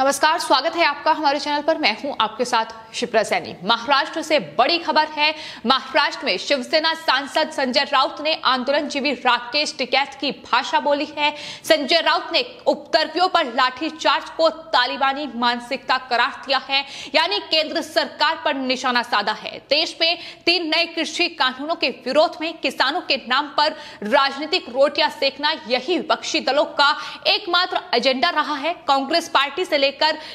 नमस्कार, स्वागत है आपका हमारे चैनल पर। मैं हूं आपके साथ शिप्रा सैनी। महाराष्ट्र से बड़ी खबर है। महाराष्ट्र में शिवसेना सांसद संजय राउत ने आंदोलनजीवी राकेश टिकैत की भाषा बोली है। संजय राउत ने उपद्रवियों पर लाठीचार्ज को तालिबानी मानसिकता करार दिया है, यानी केंद्र सरकार पर निशाना साधा है। देश में 3 नए कृषि कानूनों के विरोध में किसानों के नाम पर राजनीतिक रोटियां सेकना यही विपक्षी दलों का एकमात्र एजेंडा रहा है। कांग्रेस पार्टी से लेकर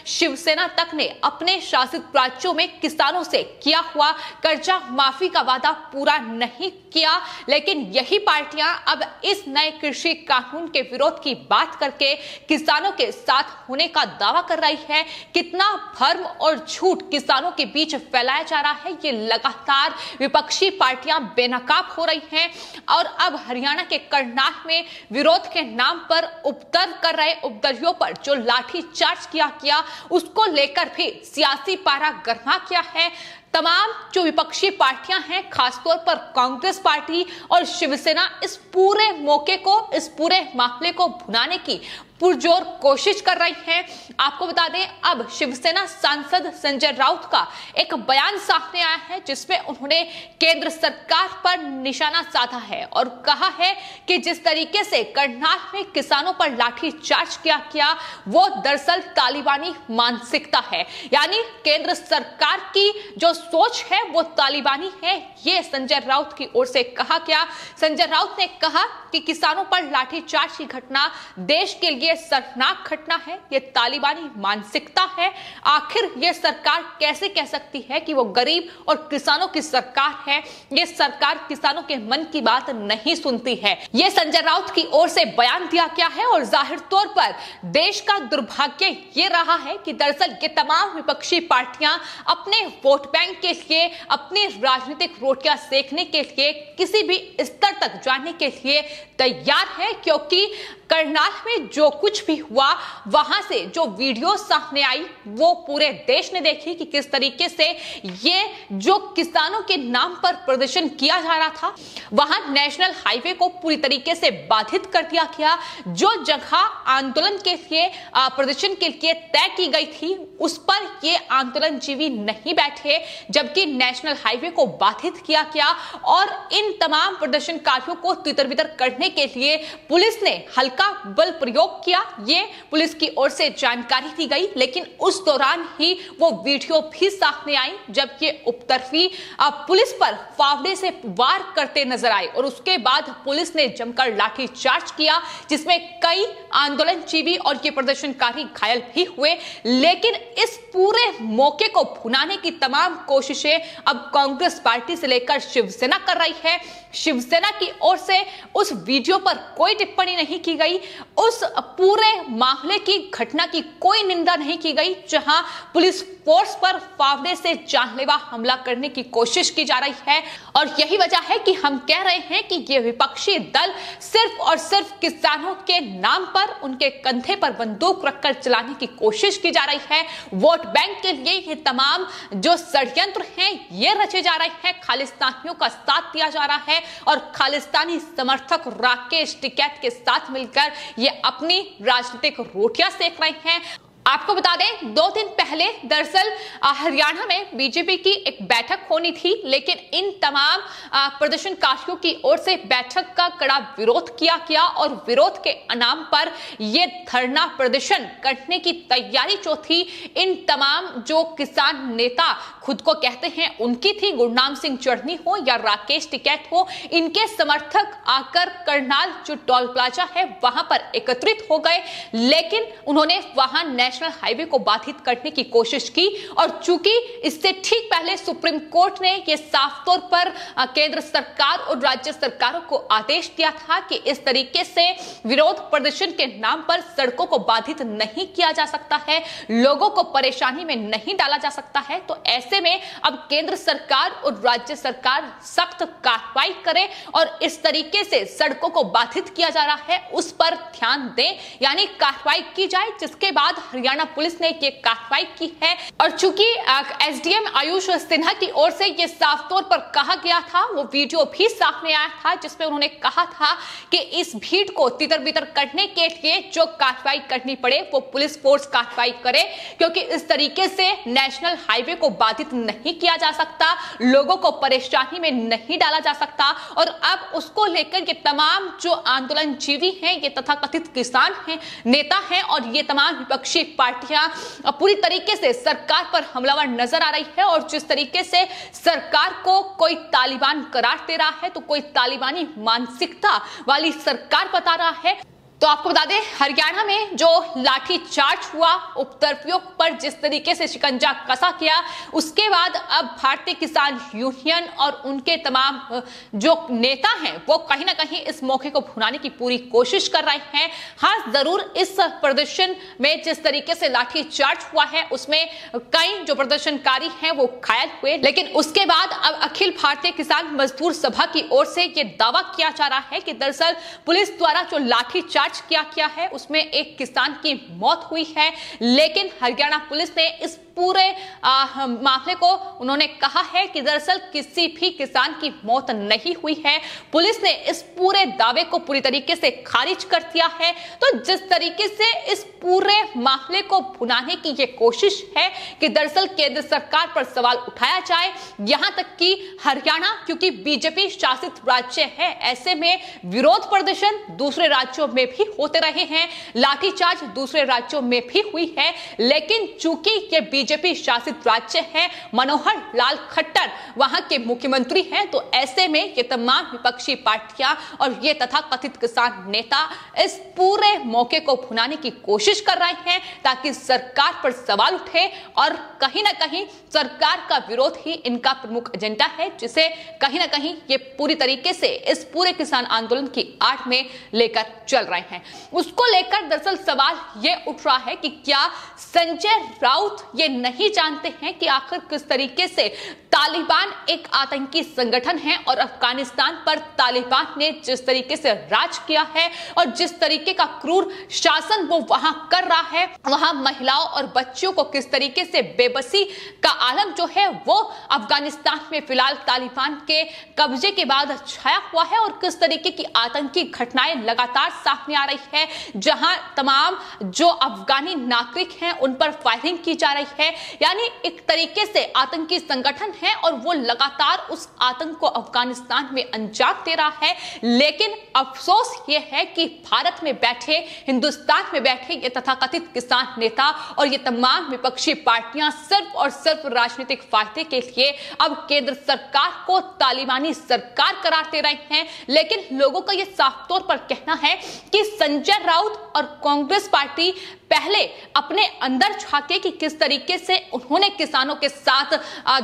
शिवसेना तक ने अपने शासित राज्यों में किसानों से किया हुआ कर्जा माफी का वादा पूरा नहीं किया, लेकिन यही पार्टियां अब इस नए कृषि कानून के विरोध की बात करके किसानों के साथ होने का दावा कर रही है। कितना भ्रम और झूठ किसानों के बीच फैलाया जा रहा है, ये लगातार विपक्षी पार्टियां बेनकाब हो रही हैं। और अब हरियाणा के करनाल में विरोध के नाम पर उपद्रव कर रहे उपद्रवियों पर जो लाठीचार्ज किया गया, उसको लेकर भी सियासी पारा गर्मा किया है। तमाम जो विपक्षी पार्टियां हैं, खासतौर पर कांग्रेस पार्टी और शिवसेना, इस पूरे मौके को, इस पूरे मामले को भुनाने की पुरजोर कोशिश कर रही हैं। आपको बता दें, अब शिवसेना सांसद संजय राउत का एक बयान सामने आया है, जिसमें उन्होंने केंद्र सरकार पर निशाना साधा है और कहा है कि जिस तरीके से करनाल में किसानों पर लाठीचार्ज किया गया, वो दरअसल तालिबानी मानसिकता है, यानी केंद्र सरकार की जो सोच है वो तालिबानी है। ये संजय राउत की ओर से कहा गया। संजय राउत ने कहा कि किसानों पर लाठीचार्ज की घटना देश के लिए शर्मनाक घटना है, ये तालिबानी मानसिकता है। आखिर ये सरकार कैसे कह सकती है कि वो गरीब और किसानों की सरकार है? ये सरकार किसानों के मन की बात नहीं सुनती है। ये संजय राउत की ओर से बयान दिया गया है और जाहिर तौर पर देश का दुर्भाग्य ये रहा है कि दरअसल ये तमाम विपक्षी पार्टियां अपने वोट बैंक के लिए, अपनी राजनीतिक रोटियां सेकने के लिए, किसी भी स्तर तक जाने के लिए तैयार है। क्योंकि करनाल में जो कुछ भी हुआ, वहां से जो वीडियो सामने आई, वो पूरे देश ने देखी कि किस तरीके से ये जो किसानों के नाम पर प्रदर्शन किया जा रहा था, वहां नेशनल हाईवे को पूरी तरीके से बाधित कर दिया गया। जो जगह आंदोलन के लिए, प्रदर्शन के लिए तय की गई थी, उस पर ये आंदोलनजीवी नहीं बैठे, जबकि नेशनल हाईवे को बाधित किया गया। और इन तमाम प्रदर्शनकारियों को तितर-बितर करने के लिए पुलिस ने हल्का बल प्रयोग किया, ये पुलिस की ओर से जानकारी दी गई। लेकिन उस दौरान ही वो वीडियो भी सामने आई जब ये उपद्रवी पुलिस पर फावड़े से वार करते नजर आए और उसके बाद पुलिस ने जमकर लाठीचार्ज किया, जिसमें कई आंदोलनजीवी और ये प्रदर्शनकारी घायल भी हुए। लेकिन इस पूरे मौके को भुनाने की तमाम कोशिशें अब कांग्रेस पार्टी से लेकर शिवसेना कर रही है। शिवसेना की ओर से उस वीडियो पर कोई टिप्पणी नहीं की गई, उस पूरे मामले की, घटना की कोई निंदा नहीं की गई, जहां पुलिस फोर्स पर फावड़े से जानलेवा हमला करने की कोशिश की जा रही है। और यही वजह है कि हम कह रहे हैं कि ये विपक्षी दल सिर्फ और सिर्फ किसानों के नाम पर, उनके कंधे पर बंदूक रखकर चलाने की कोशिश की जा रही है। वोट बैंक के लिए ये तमाम जो षड्यंत्र हैं, ये रचे जा रहे हैं। खालिस्तानियों का साथ दिया जा रहा है और खालिस्तानी समर्थक राकेश टिकैत के साथ मिलकर ये अपनी राजनीतिक रोटियां सेक रहे हैं। आपको बता दें, 2 दिन पहले दरअसल हरियाणा में बीजेपी की एक बैठक होनी थी, लेकिन इन तमाम प्रदर्शनकारियों की ओर से बैठक का कड़ा विरोध किया गया और विरोध के नाम पर ये धरना प्रदर्शन करने की तैयारी जो थी, इन तमाम जो किसान नेता खुद को कहते हैं उनकी थी, गुरनाम सिंह चढ़नी हो या राकेश टिकैत हो, इनके समर्थक आकर करनाल जो टोल प्लाजा है वहां पर एकत्रित हो गए। लेकिन उन्होंने वहां नेशनल हाईवे को बाधित करने की कोशिश की और चूंकि इससे ठीक पहले सुप्रीम कोर्ट ने यह साफ तौर पर केंद्र सरकार और राज्य सरकारों को आदेश दिया था कि इस तरीके से विरोध प्रदर्शन के नाम पर सड़कों को बाधित नहीं किया जा सकता है, लोगों को परेशानी में नहीं डाला जा सकता है। तो ऐसे में अब केंद्र सरकार और राज्य सरकार सख्त कार्रवाई करे और इस तरीके से सड़कों को बाधित किया जा रहा है उस पर ध्यान दें, यानी कार्रवाई की जाए, जिसके बाद हरियाणा पुलिस ने ये कार्रवाई की है। और चूंकि एसडीएम आयुष सिन्हा की ओर से ये साफ तौर पर कहा गया था, वो वीडियो भी सामने आया था जिसमें उन्होंने कहा था कि इस भीड़ को तितर बितर करने के लिए जो कार्रवाई करनी पड़े वो पुलिस फोर्स कार्रवाई करे, क्योंकि इस तरीके से नेशनल हाईवे को बाधित नहीं किया जा सकता, लोगों को परेशानी में नहीं डाला जा सकता। और अब उसको लेकर ये तमाम जो आंदोलनजीवी हैं, ये तथाकथित किसान हैं, नेता हैं और ये तमाम विपक्षी पार्टियां पूरी तरीके से सरकार पर हमलावर नजर आ रही है। और जिस तरीके से सरकार को कोई तालिबान करार दे रहा है, तो कोई तालिबानी मानसिकता वाली सरकार बता रहा है। तो आपको बता दें, हरियाणा में जो लाठी चार्ज हुआ, उपद्रवियों पर जिस तरीके से शिकंजा कसा गया, उसके बाद अब भारतीय किसान यूनियन और उनके तमाम जो नेता हैं वो कहीं ना कहीं इस मौके को भुनाने की पूरी कोशिश कर रहे हैं। हाँ, जरूर इस प्रदर्शन में जिस तरीके से लाठी चार्ज हुआ है उसमें कई जो प्रदर्शनकारी हैं वो घायल हुए, लेकिन उसके बाद अब अखिल भारतीय किसान मजदूर सभा की ओर से ये दावा किया जा रहा है कि दरअसल पुलिस द्वारा जो लाठी चार्ज किया है उसमें एक किसान की मौत हुई है। लेकिन हरियाणा पुलिस ने इस पूरे मामले को उन्होंने कहा है कि दरअसल किसी भी किसान की मौत नहीं हुई है। पुलिस ने इस पूरे दावे को पूरी तरीके से खारिज कर दिया है। तो जिस तरीके से इस पूरे मामले को भुनाने की ये कोशिश है कि दरअसल केंद्र सरकार पर सवाल उठाया जाए, यहां तक कि हरियाणा क्योंकि बीजेपी शासित राज्य है, ऐसे में विरोध प्रदर्शन दूसरे राज्यों में भी होते रहे हैं, लाठीचार्ज दूसरे राज्यों में भी हुई है। लेकिन चूंकि ये बीजेपी शासित राज्य है, मनोहर लाल खट्टर वहां के मुख्यमंत्री हैं, तो ऐसे में ये तमाम विपक्षी पार्टियां और ये तथाकथित किसान नेता इस पूरे मौके को भुनाने की कोशिश कर रहे हैं ताकि सरकार पर सवाल उठे। और कहीं ना कहीं सरकार का विरोध ही इनका प्रमुख एजेंडा है, जिसे कहीं ना कहीं ये पूरी तरीके से इस पूरे किसान आंदोलन की आड़ में लेकर चल रहे हैं। उसको लेकर दरअसल सवाल ये उठ रहा है कि क्या संजय राउत ये नहीं जानते हैं कि आखिर किस तरीके से तालिबान एक आतंकी संगठन है और अफगानिस्तान पर तालिबान ने जिस तरीके से राज किया है और जिस तरीके का क्रूर शासन वो वहां कर रहा है, वहां महिलाओं और बच्चों को किस तरीके से बेबसी का आलम जो है वो अफगानिस्तान में फिलहाल तालिबान के कब्जे के बाद छाया हुआ है और किस तरीके की आतंकी घटनाएं लगातार सामने आ रही है, जहां तमाम जो अफगानी नागरिक हैं उन पर फायरिंग की जा रही है। यानी एक तरीके से आतंकी संगठन है और वो लगातार उस आतंक को अफगानिस्तान में अंजाम दे रहा है। लेकिन अफसोस ये है कि भारत में बैठे, हिंदुस्तान में बैठे ये तथाकथित किसान नेता और ये तमाम विपक्षी पार्टियां सिर्फ और सिर्फ राजनीतिक फायदे के लिए अब केंद्र सरकार को तालिबानी सरकार करार दे रहे हैं। लेकिन लोगों का ये साफ तौर पर कहना है कि संजय राउत और कांग्रेस पार्टी पहले अपने अंदर झांके कि किस तरीके से उन्होंने किसानों के साथ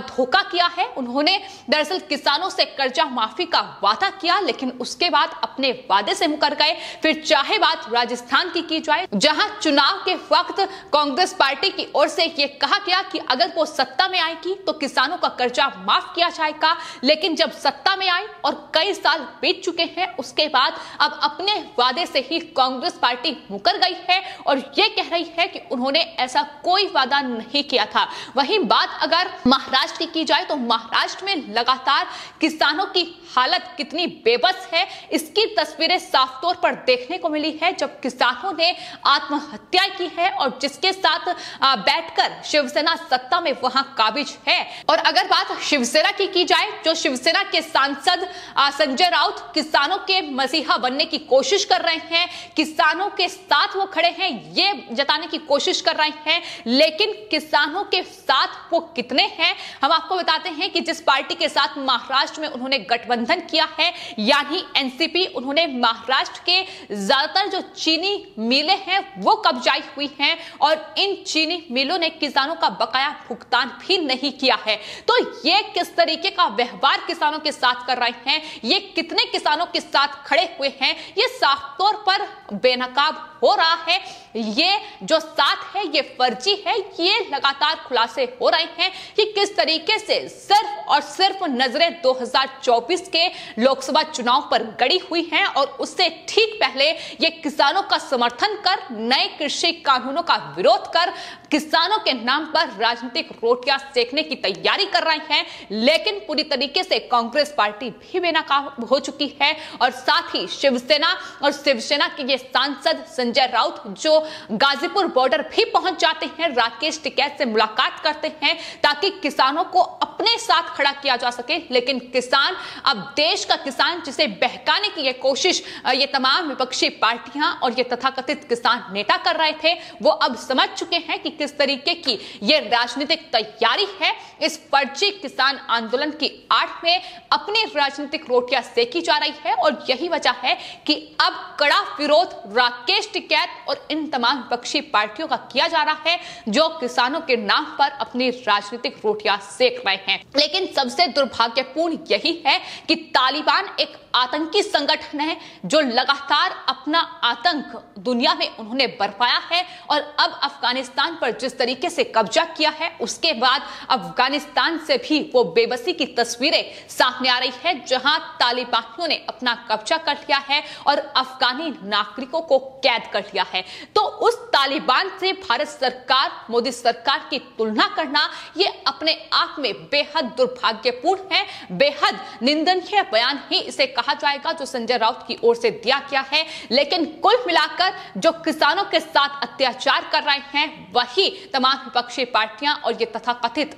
धोखा किया है। उन्होंने दरअसल किसानों से कर्जा माफी का वादा किया, लेकिन उसके बाद अपने वादे से मुकर गए। फिर चाहे बात राजस्थान की जाए, जहां चुनाव के वक्त कांग्रेस पार्टी की ओर से यह कहा गया कि अगर वो सत्ता में आएगी तो किसानों का कर्जा माफ किया जाएगा। लेकिन जब सत्ता में आई और कई साल बीत चुके हैं, उसके बाद अब अपने वादे से ही कांग्रेस पार्टी मुकर गई है और ये कह रही है कि उन्होंने ऐसा कोई वादा नहीं किया था। वहीं बात अगर महाराष्ट्र की जाए तो महाराष्ट्र में लगातार किसानों की हालत कितनी बेबस है, इसकी तस्वीरें साफ तौर पर देखने को मिली है जब किसानों ने आत्महत्या की है और जिसके साथ बैठकर शिवसेना सत्ता में वहां काबिज है। और अगर बात शिवसेना की जाए, जो शिवसेना के सांसद संजय राउत किसानों के मसीहा बनने की कोशिश कर रहे हैं, किसानों के साथ वो खड़े हैं ये जताने की कोशिश कर रहे हैं, लेकिन किसानों के साथ वो कितने हैं हम आपको बताते हैं कि जिस पार्टी के साथ महाराष्ट्र में उन्होंने गठबंधन किया है यानी एनसीपी, उन्होंने महाराष्ट्र के ज्यादातर जो चीनी मिलें हैं वो कब्जाई हुई हैं और इन चीनी मिलों ने किसानों का बकाया भुगतान भी नहीं किया है। तो ये किस तरीके का व्यवहार किसानों के साथ कर रहे हैं, ये कितने किसानों के साथ खड़े हुए हैं, ये साफ तौर पर बेनकाब हो रहा है, ये जो साथ है ये फर्जी है। ये लगातार खुलासे हो रहे हैं कि किस तरीके से सिर्फ और सिर्फ नजरें 2024 के लोकसभा चुनाव पर गड़ी हुई हैं और उससे ठीक पहले ये किसानों का समर्थन कर, नए कृषि कानूनों का विरोध कर, किसानों के नाम पर राजनीतिक रोटियां सेकने की तैयारी कर रहे हैं। लेकिन पूरी तरीके से कांग्रेस पार्टी भी बेनकाब हो चुकी है और साथ ही शिवसेना के ये सांसद संजय राउत जो गाजीपुर बॉर्डर भी पहुंच जाते हैं, राकेश टिकैत से मुलाकात करते हैं ताकि किसानों को अपने साथ खड़ा किया जा सके। लेकिन किसान, अब देश का किसान जिसे बहकाने की ये कोशिश ये तमाम विपक्षी पार्टियां और ये तथाकथित किसान नेता कर रहे थे, वो अब समझ चुके हैं कि किस तरीके की ये राजनीतिक तैयारी है। इस फर्जी किसान आंदोलन की आड़ में अपनी राजनीतिक रोटियां सेकी जा रही है और यही वजह है कि अब कड़ा विरोध राकेश टिकैत और इन तमाम विपक्षी पार्टियों का किया जा रहा है जो किसानों के नाम पर अपनी राजनीतिक रोटियां सेक रहे हैं। लेकिन सबसे दुर्भाग्यपूर्ण यही है कि तालिबान एक आतंकी संगठन है जो लगातार अपना आतंक दुनिया में उन्होंने बरपाया है और अब अफगानिस्तान पर जिस तरीके से कब्जा किया है उसके बाद अफगानिस्तान से भी वो बेबसी की तस्वीरें सामने आ रही है जहां तालिबानियों ने अपना कब्जा कर लिया है और अफगानी नागरिकों को कैद कर लिया है। तो उस तालिबान से भारत सरकार, मोदी सरकार की तुलना करना ये अपने आप में बेहद दुर्भाग्यपूर्ण है, बेहद निंदनीय बयान ही इसे कहा जाएगा जो संजय राउत की ओर से दिया गया है। लेकिन कुल मिलाकर जो किसानों के साथ अत्याचार कर रहे हैं वही तमाम विपक्षी पार्टियां और ये तथाकथित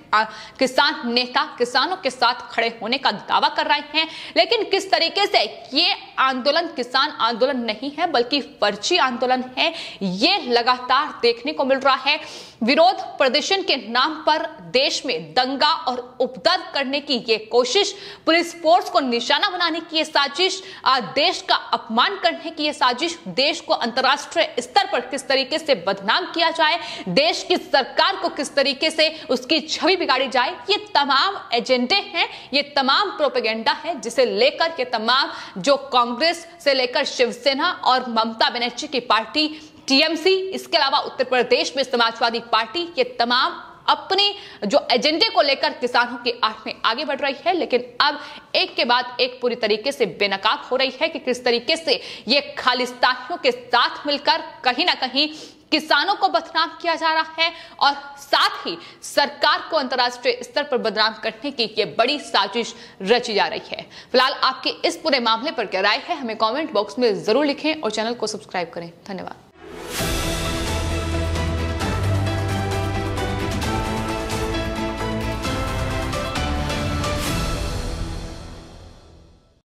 किसान नेता किसानों के साथ खड़े होने का दावा कर रहे हैं। लेकिन किस तरीके से ये आंदोलन किसान आंदोलन नहीं है बल्कि फर्जी आंदोलन है, ये लगातार देखने को मिल रहा है। विरोध प्रदर्शन के नाम पर देश में दंगा और उपद्रव करने की ये कोशिश, पुलिस फोर्स को निशाना बनाने की ये साजिश, देश का अपमान करने की ये साजिश, देश को अंतर्राष्ट्रीय स्तर पर किस तरीके से बदनाम किया जाए, देश की सरकार को किस तरीके से उसकी छवि बिगाड़ी जाए, ये तमाम एजेंडे हैं, ये तमाम प्रोपेगेंडा है जिसे लेकर ये तमाम जो कांग्रेस से लेकर शिवसेना और ममता बनर्जी की पार्टी टीएमसी, इसके अलावा उत्तर प्रदेश में समाजवादी पार्टी, ये तमाम अपने जो एजेंडे को लेकर किसानों की आड़ में आगे बढ़ रही है। लेकिन अब एक के बाद एक पूरी तरीके से बेनकाब हो रही है कि किस तरीके से ये खालिस्तानियों के साथ मिलकर कहीं ना कहीं किसानों को बदनाम किया जा रहा है और साथ ही सरकार को अंतर्राष्ट्रीय स्तर पर बदनाम करने की ये बड़ी साजिश रची जा रही है। फिलहाल आपके इस पूरे मामले पर क्या राय है हमें कमेंट बॉक्स में जरूर लिखें और चैनल को सब्सक्राइब करें। धन्यवाद।